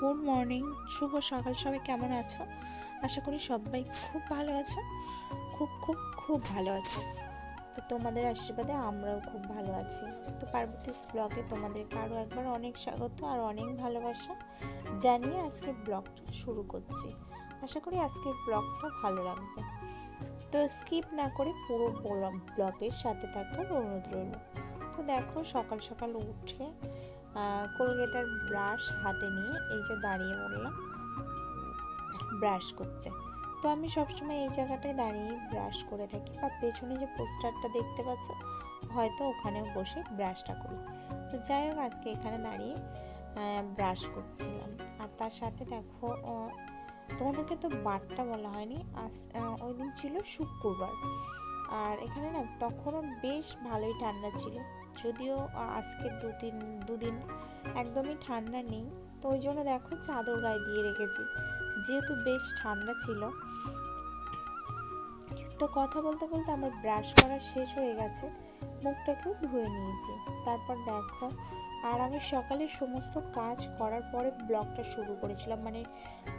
Good morning, শুভ সকাল। সবাই কেমন আছো? আশা করি সবাই খুব ভালো আছো। খুব খুব খুব ভালো আছো। তো তোমাদের আশীর্বাদে আমরাও খুব ভালো আছি। তো পার্বতীস ব্লগে তোমাদেরকে আরও একবার অনেক স্বাগত আর অনেক ভালোবাসা জানিয়ে আজকে ব্লগটা শুরু করছি। আশা করি আজকের ব্লগটা ভালো লাগবে। তো স্কিপ না করে পুরো ব্লগের সাথে থাকার অনুরোধ রইল। তো দেখো, সকাল সকাল উঠে কোলগেট আর ব্রাশ হাতে নিয়ে এই যে দাঁড়িয়ে পড়লাম ব্রাশ করতে। তো আমি সবসময় এই জায়গাটায় দাঁড়িয়ে ব্রাশ করে থাকি, বা পেছনে যে পোস্টারটা দেখতে পাচ্ছ হয়তো ওখানেও বসে ব্রাশটা করি। তো যাই হোক, আজকে এখানে দাঁড়িয়ে ব্রাশ করছিলাম। আর তার সাথে দেখো, তোমাদেরকে তো বারটা বলা হয়নি, ওই দিন ছিল শুক্রবার। আর এখানে না তখনও বেশ ভালোই ঠান্ডা ছিল, যদিও আজকে দুদিন একদমই ঠান্ডা নেই। তো ওই জন্য দেখো চাদর গায়ে দিয়ে রেখেছি, যেহেতু বেশ ঠান্ডা ছিল। তো কথা বলতে বলতে আমার ব্রাশ করা শেষ হয়ে গেছে, মুখটাকেও ধুয়ে নিয়েছি। তারপর দেখো, আর আমি সকালে সমস্ত কাজ করার পরে ব্লগটা শুরু করেছিলাম, মানে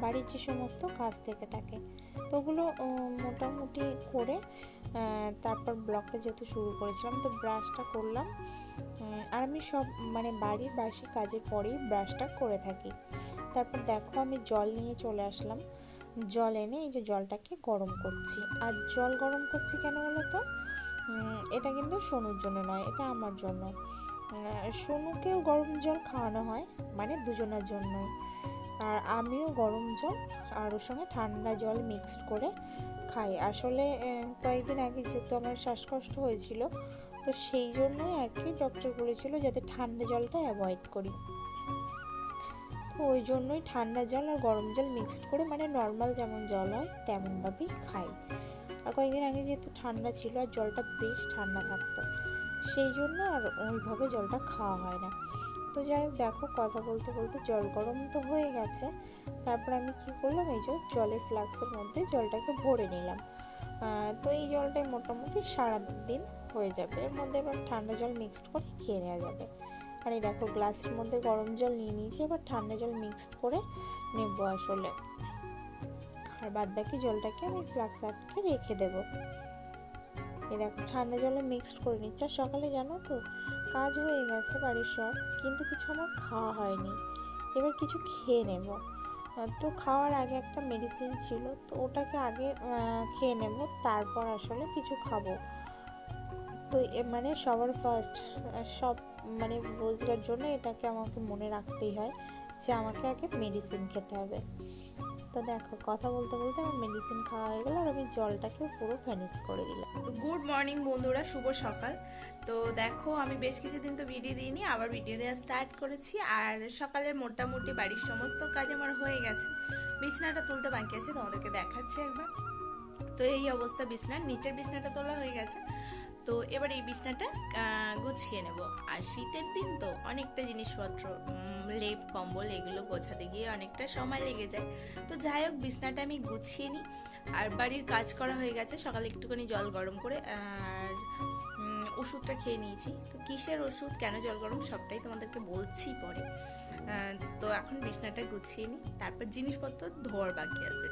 বাড়ির যে সমস্ত কাজ থেকে থাকে তো ওগুলো মোটামুটি করে তারপর ব্লগটা যেহেতু শুরু করেছিলাম, তো ব্রাশটা করলাম। আর আমি সব মানে বাড়ির বাসি কাজের পরেই ব্রাশটা করে থাকি। তারপর দেখো, আমি জল নিয়ে চলে আসলাম। জল এনে এই যে জলটাকে গরম করছি। আর জল গরম করছি কেন বলো তো? এটা কিন্তু সোনুর জন্য নয়, এটা আমার জন্য। সোনুকেও গরম জল খাওয়ানো হয়, মানে দুজনের জন্যই। আর আমিও গরম জল আর ওর সঙ্গে ঠান্ডা জল মিক্সড করে খাই। আসলে কয়েকদিন আগে যেহেতু আমার শ্বাসকষ্ট হয়েছিল, তো সেই জন্যই আর কি ডক্টর বলেছিল যাতে ঠান্ডা জলটা অ্যাভয়েড করি। তো ওই জন্যই ঠান্ডা জল আর গরম জল মিক্সড করে, মানে নর্মাল যেমন জল হয় তেমনভাবেই খাই। আর কয়েকদিন আগে যেহেতু ঠান্ডা ছিল আর জলটা বেশ ঠান্ডা থাকতো, সেই জন্য আর ওইভাবে জলটা খাওয়া হয় না। তো যাই হোক, দেখো কথা বলতে বলতে জল গরম তো হয়ে গেছে। তারপর আমি কি করলাম, এই যে জলের ফ্লাক্সের মধ্যে জলটাকে ভরে নিলাম। তো এই জলটাই মোটামুটি সারাদিন হয়ে যাবে। এর মধ্যে এবার ঠান্ডা জল মিক্সড করে খেয়ে নেওয়া যাবে। আর এই দেখো, গ্লাসের মধ্যে গরম জল নিয়ে নিয়েছি, এবার ঠান্ডা জল মিক্সড করে নেবো আসলে। আর বাদ বাকি জলটাকে আমি ফ্লাক্স আটকে রেখে দেবো। এই দেখো, ঠান্ডা জলে মিক্সড করে নিচ্ছি। আর সকালে জানো তো কাজ হয়ে গেছে বাড়ির সব, কিন্তু কিছু আমার খাওয়া হয়নি। এবার কিছু খেয়ে নেব। তো খাওয়ার আগে একটা মেডিসিন ছিল, তো ওটাকে আগে খেয়ে নেব, তারপর আসলে কিছু খাবো। তো মানে সবার ফার্স্ট সব মানে রোজগার জন্য এটাকে আমাকে মনে রাখতেই হয় যে আমাকে আগে মেডিসিন খেতে হবে। তো দেখো, কথা বলতে বলতে আমার মেডিসিন খাওয়া হয়ে গেল, আর আমি জলটাকে পুরো ফিনিশ করে দিলাম। গুড মর্নিং বন্ধুরা, শুভ সকাল। তো দেখো, আমি বেশ কিছুদিন তো ভিডিও দিইনি, আবার ভিডিও দেওয়া স্টার্ট করেছি। আর সকালের মোটামুটি বাড়ির সমস্ত কাজ আমার হয়ে গেছে, বিছনাটা তুলতে বাকি আছে, তোমাদেরকে দেখাচ্ছি একবার। তো এই অবস্থা, বিছনার নিচের বিছনাটা তোলা হয়ে গেছে। তো এবার এই বিছনাটা গুছিয়ে নেব। আর শীতের দিন তো অনেকটা জিনিসপত্র, লেপ কম্বল এগুলো গোছাতে গিয়ে অনেকটা সময় লেগে যায়। তো যাই হোক, বিছনাটা আমি গুছিয়ে নিই। আর বাড়ির কাজ করা হয়ে গেছে, সকালে একটুখানি জল গরম করে আর ওষুধটা খেয়ে নিয়েছি। তো কিসের ওষুধ, কেন জল গরম, সবটাই তোমাদেরকে বলছি পরে। তো এখন বিছনাটা গুছিয়ে নিই, তারপর জিনিসপত্র ধোয়ার বাকি আছে,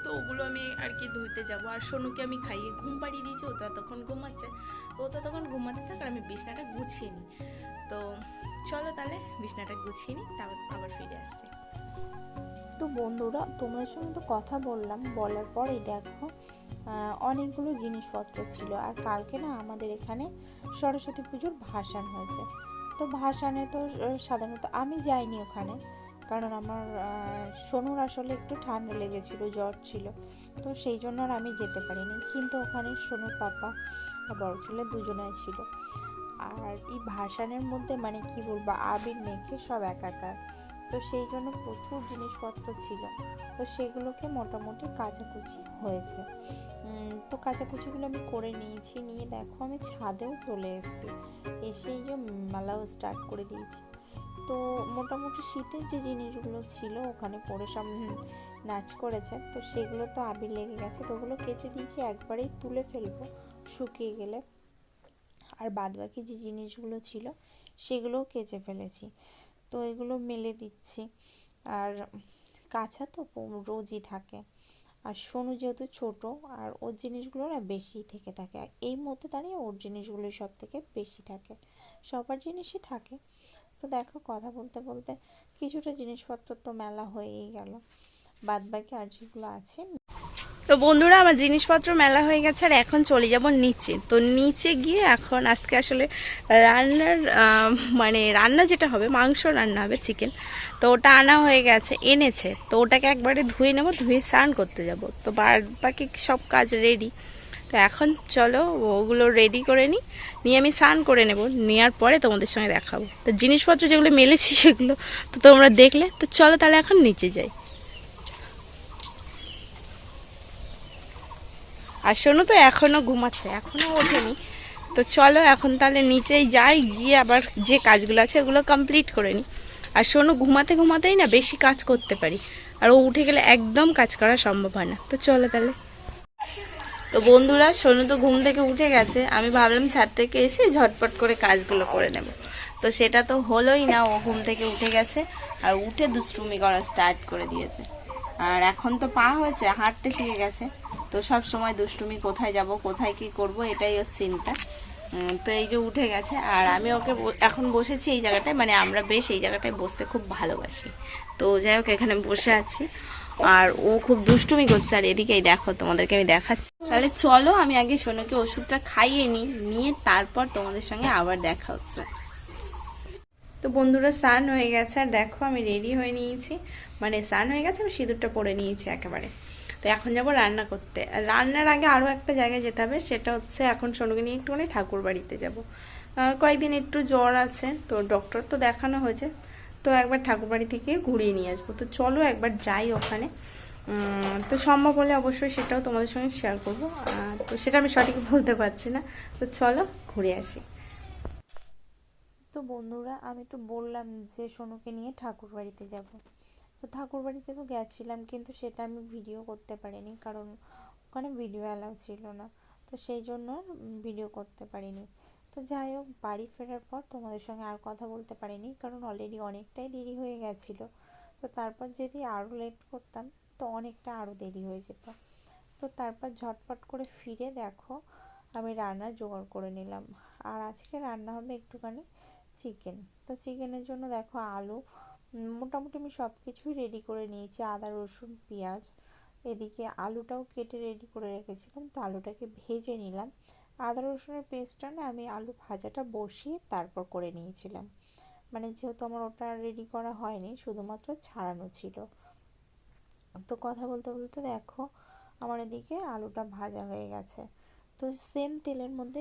তো ওগুলো আমি আর কি ধুইতে যাবো। আর সোনুকে আমি খাইয়ে ঘুম পাড়িয়ে দিয়েছি, ও ততক্ষণ ঘুমাচ্ছে। তো ও ততক্ষণ ঘুমাতে থাক আর আমি বিছনাটা গুছিয়ে নিই। তো চলো তাহলে বিছনাটা গুছিয়ে নিই, তারপর আবার ফিরে আসছি। তো বন্ধুরা, তোমাদের সঙ্গে তো কথা বললাম, বলার পরেই দেখো অনেকগুলো জিনিসপত্র ছিল। আর কালকে না আমাদের এখানে সরস্বতী পুজোর ভাসান হয়েছে। তো ভাসানে তো সাধারণত আমি যাইনি ওখানে, কারণ আমার সোনুর আসলে একটু ঠান্ডা লেগেছিল, জ্বর ছিল, তো সেই জন্য আর আমি যেতে পারিনি। কিন্তু ওখানে সোনুর পাপা আর বড় ছেলে দুজনাই ছিল। আর এই ভাসানের মধ্যে মানে কি বলবো, আবির মেখে সব একাকার। তো সেই জন্য প্রচুর জিনিসপত্র ছিল, তো সেগুলোকে মোটামুটি কাচাকুচি হয়েছে। তো কাচাকুচিগুলো আমি করে নিয়েছি, নিয়ে দেখো আমি ছাদেও চলে এসেছি, এসেই যে মেলাও স্টার্ট করে দিয়েছি। তো মোটামুটি শীতের যে জিনিসগুলো ছিল ওখানে পরে সব নাচ করেছে, তো সেগুলো তো আবির লেগে গেছে, তো ওগুলো কেচে দিয়েছি, একবারেই তুলে ফেলবো শুকিয়ে গেলে। আর বাদবাকি যে জিনিসগুলো ছিল সেগুলোও কেচে ফেলেছি, তো এগুলো মেলে দিচ্ছি। আর কাঁচা তো রোজই থাকে। আর সোনু যেহেতু ছোট, আর ওর জিনিসগুলো না বেশি থেকে থাকে, আর এই মধ্যে দাঁড়িয়ে ওর জিনিসগুলোই সব থেকে বেশি থাকে, সবার জিনিসই থাকে। তো দেখো কথা বলতে বলতে কিছুটা জিনিসপত্র তো মেলা হয়েই গেল, বাদ বাকি আর যেগুলো আছে। তো বন্ধুরা, আমার জিনিসপত্র মেলা হয়ে গেছে আর এখন চলে যাব নিচে। তো নিচে গিয়ে এখন আজকে আসলে রান্নার মানে রান্না যেটা হবে, মাংস রান্না হবে, চিকেন। তো ওটা আনা হয়ে গেছে, এনেছে, তো ওটাকে একবারে ধুয়ে নেব, ধুয়ে স্নান করতে যাব। তো বাকি সব কাজ রেডি। তো এখন চলো ওগুলো রেডি করে নিয়ে আমি স্নান করে নেব, নেওয়ার পরে তোমাদের সঙ্গে দেখাবো। তো জিনিসপত্র যেগুলো মেলেছি সেগুলো তো তোমরা দেখলে। তো চলো তাহলে এখন নিচে যাই। আর শোনো, তো এখনো ঘুমাচ্ছে, এখনো ওঠেনি। তো চলো এখন তাহলে নিচেই যাই, গিয়ে আবার যে কাজগুলো আছে ওগুলো কমপ্লিট করে নিই। আর শোনো, ঘুমাতে ঘুমাতেই না বেশি কাজ করতে পারি, আর ও উঠে গেলে একদম কাজ করা সম্ভব হয় না। তো চলো তাহলে। তো বন্ধুরা, সোনু তো ঘুম থেকে উঠে গেছে, আমি ভাবলাম ছাদ থেকে এসে ঝটপট করে কাজগুলো করে নেব। তো সেটা তো হলোই না, ও ঘুম থেকে উঠে গেছে আর উঠে দুষ্টুমি করা স্টার্ট করে দিয়েছে। আর এখন তো পা হয়েছে, হাঁটতে শিখে গেছে। তো সব সময় দুষ্টুমি, কোথায় যাব কোথায় কি করব এটাই ওর চিন্তা। তো এই যে উঠে গেছে, আর আমি ওকে এখন বসেছি এই জায়গাটায়, মানে আমরা বেশ এই জায়গাটায় বসতে খুব ভালোবাসি। তো যাই হোক, এখানে বসে আছি আর ও খুব দুষ্টুমি করছে। আর এদিকেই দেখো, তোমাদেরকে আমি দেখাচ্ছি। তাহলে চলো আমি আগে সোনুকে ওষুধটা খাইয়ে নিয়ে তারপর তোমাদের সঙ্গে আবার দেখা হচ্ছে। তো বন্ধুরা, স্নান হয়ে গেছে আর দেখো আমি রেডি হয়ে নিয়েছি, মানে স্নান হয়ে গেছে, আমি সিঁদুরটা পরে নিয়েছি একেবারে। তো এখন যাব রান্না করতে। আর রান্নার আগে আরও একটা জায়গায় যেতে হবে, সেটা হচ্ছে এখন সোনুকে নিয়ে একটুখানি ঠাকুর বাড়িতে যাব। কয়েকদিন একটু জ্বর আছে, তো ডক্টর তো দেখানো হয়েছে, তো একবার ঠাকুর বাড়ি থেকে ঘুরিয়ে নিয়ে আসবো। তো চলো একবার যাই ওখানে। তো সম্ভব হলে অবশ্যই সেটাও তোমাদের সঙ্গে শেয়ার করবো। তো সেটা আমি সঠিক বলতে পারছি না। তো চলো ঘুরে আসি। তো বন্ধুরা, আমি তো বললাম যে সোনুকে নিয়ে ঠাকুর বাড়িতে যাব। তো ঠাকুর বাড়িতে তো গেছিলাম, কিন্তু সেটা আমি ভিডিও করতে পারিনি, কারণ ওখানে ভিডিও অ্যালাউ ছিল না। তো সেই জন্য ভিডিও করতে পারিনি। তো যাই হোক, বাড়ি ফেরার পর তোমাদের সঙ্গে আর কথা বলতে পারিনি, কারণ অলরেডি অনেকটাই দেরি হয়ে গেছিলো। তো তারপর যদি আরও লেট করতাম তো অনেকটা আরও দেরি হয়ে যেত। তো তারপর ঝটপট করে ফিরে দেখো আমি রান্নার জোগাড় করে নিলাম। আর আজকে রান্না হবে একটুখানি চিকেন। তো চিকেনের জন্য দেখো আলু, মোটামুটি আমি সব কিছুই রেডি করে নিয়েছি, আদা রসুন পেঁয়াজ। এদিকে আলুটাও কেটে রেডি করে রেখেছিলাম, তো আলুটাকে ভেজে নিলাম। আদা রসুনের পেস্টটা না আমি আলু ভাজাটা বসিয়ে তারপর করে নিয়েছিলাম, মানে যেহেতু আমার ওটা রেডি করা হয়নি, শুধুমাত্র ছাড়ানো ছিল। তো কথা বলতে বলতে দেখো আমার এদিকে আলুটা ভাজা হয়ে গেছে। তো সেম তেলের মধ্যে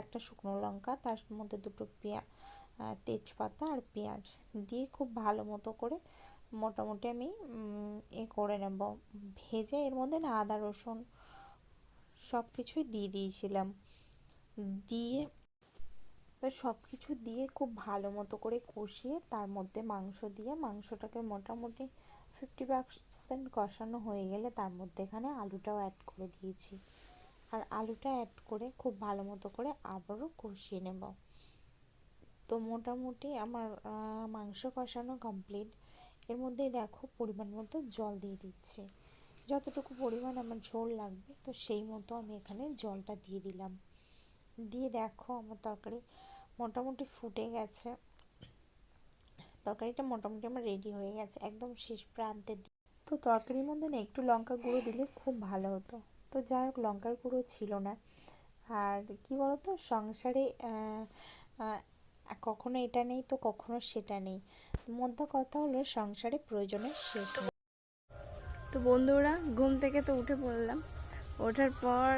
একটা শুকনো লঙ্কা, তার মধ্যে দুটো তেজপাতা আর পেঁয়াজ দিয়ে খুব ভালো মতো করে মোটামুটি আমি করে নেব ভেজে। এর মধ্যে না আদা রসুন সব কিছুই দিয়ে দিয়েছিলাম, দিয়ে তো সব কিছু দিয়ে খুব ভালো মতো করে কষিয়ে তার মধ্যে মাংস দিয়ে মাংসটাকে মোটামুটি 50% কষানো হয়ে গেলে তার মধ্যে এখানে আলুটাও অ্যাড করে দিয়েছি। আর আলুটা অ্যাড করে খুব ভালো মতো করে আবারও কষিয়ে নেব। তো মোটামুটি আমার মাংস কষানো কমপ্লিট। এর মধ্যেই দেখো পরিমাণ মতো জল দিয়ে দিচ্ছি, যতটুকু পরিমাণ আমার ঝোল লাগবে তো সেই মতো আমি এখানে জলটা দিয়ে দিলাম। দিয়ে দেখো আমার তরকারি মোটামুটি ফুটে গেছে, তরকারিটা মোটামুটি আমার রেডি হয়ে গেছে একদম শেষ প্রান্তে। তো তরকারির মধ্যে না একটু লঙ্কা গুঁড়ো দিলে খুব ভালো হতো, তো যাই হোক লঙ্কার গুঁড়ো ছিল না। আর কি বলতো, সংসারে কখনো এটা নেই তো কখনো সেটা নেই, মধ্যে কথা হলো সংসারে প্রয়োজনের শেষ নেই। তো বন্ধুরা, ঘুম থেকে তো উঠে পড়লাম। ওঠার পর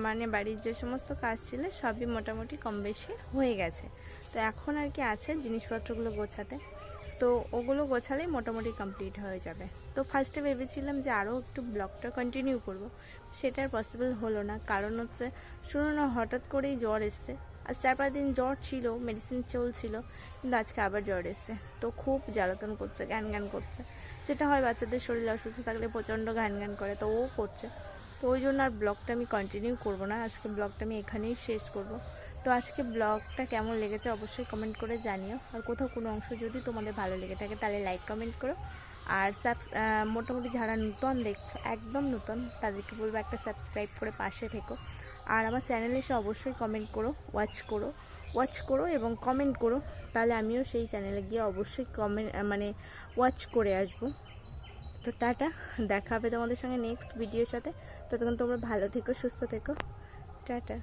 মানে বাড়ির যে সমস্ত কাজ ছিল সবই মোটামুটি কম বেশি হয়ে গেছে। তো এখন আর কি আছে জিনিসপত্রগুলো গোছাতে, তো ওগুলো গোছালেই মোটামুটি কমপ্লিট হয়ে যাবে। তো ফার্স্টে ভেবেছিলাম যে আরও একটু ব্লগটা কন্টিনিউ করব, সেটা আর পসিবল হলো না। কারণ হচ্ছে শুনো না, হঠাৎ করেই জ্বর এসছে। আর 4-5 দিন জ্বর ছিল, মেডিসিন চলছিল, কিন্তু আজকে আবার জ্বর এসছে। তো খুব জ্বালাতন করছে, ঘ্যান করছে। যেটা হয় বাচ্চাদের শরীর অসুস্থ থাকলে প্রচণ্ড ঘ্যান করে, তো ও করছে। তো ওই জন্য আর ব্লগটা আমি কন্টিনিউ করবো না, আজকে ব্লগটা আমি এখানেই শেষ করব। তো আজকে ব্লগটা কেমন লেগেছে অবশ্যই কমেন্ট করে জানিও। আর কোথাও কোনো অংশ যদি তোমাদের ভালো লেগে থাকে তাহলে লাইক কমেন্ট করো। আর মোটামুটি যারা নতুন দেখছো, একদম নতুন, তাদেরকে বলবো একটা সাবস্ক্রাইব করে পাশে থেকো। আর আমার চ্যানেলে এসে অবশ্যই কমেন্ট করো, ওয়াচ করো এবং কমেন্ট করো, তাহলে আমিও সেই চ্যানেলে গিয়ে অবশ্যই ওয়াচ করে আসবো। তো টাটা, দেখা হবে তোমাদের সঙ্গে নেক্সট ভিডিওর সাথে। ততক্ষণ তোমরা ভালো থেকো, সুস্থ থেকো, টাটা।